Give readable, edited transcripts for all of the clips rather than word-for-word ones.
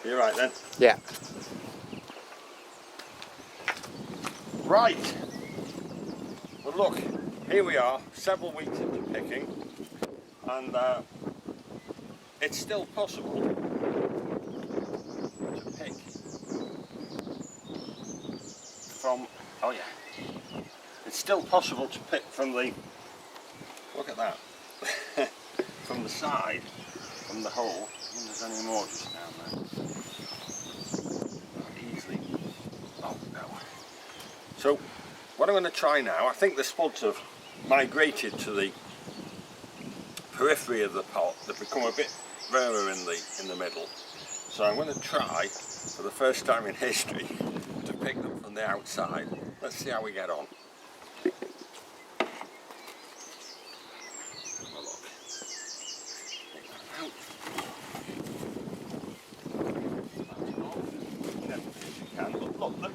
You right then? Yeah. Right. Well look, here we are, several weeks into picking, and it's still possible to pick from, oh yeah, it's still possible to pick from the, look at that, from the side, from the hole. I wonder if there's any more just down there. Not easily. Oh no. So what I'm going to try now, I think the spuds have migrated to the periphery of the pot. They've become a bit rarer in the middle. So I'm going to try, for the first time in history, to pick them from the outside. Let's see how we get on. Have a look. Take that out. Gently as you can, but look,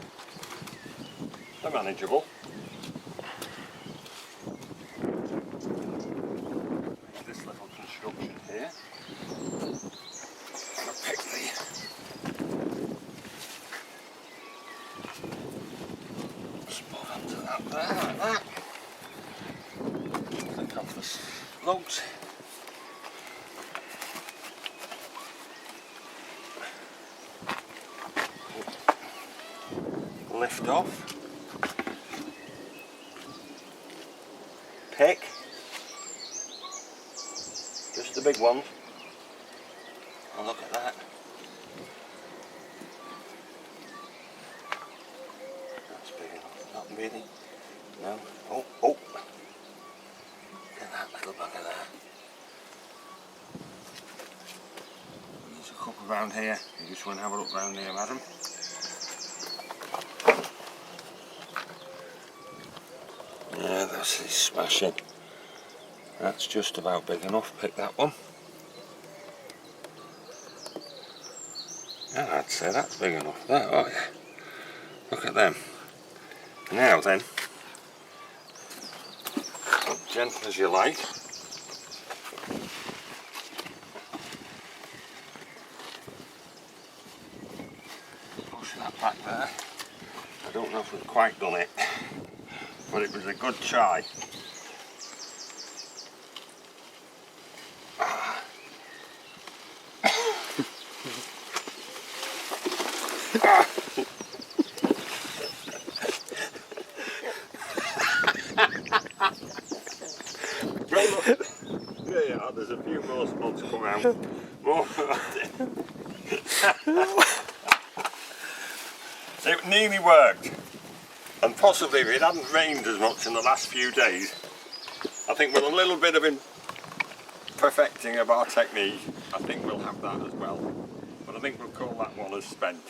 they're manageable. Make this little construction here. I'm going to pick the spot onto that there, like that. Click off the slugs. Lift off. Pick. Just the big ones. Oh, look at that. That's big enough. Not really. No. Oh, oh. Look at that little bugger there. There's a couple around here. You just want to have a look round here, madam. Yeah, that's smashing. That's just about big enough. Pick that one. Yeah, I'd say that's big enough. That, oh yeah. Look at them. Now then, gentle as you like. Push that back there. I don't know if we've quite done it, but it was a good try. Yeah, there's a few more spots come out. More. It nearly worked, and possibly if it hadn't rained as much in the last few days, I think with a little bit of perfecting of our technique, I think we'll have that as well. But I think we'll call that one as spent.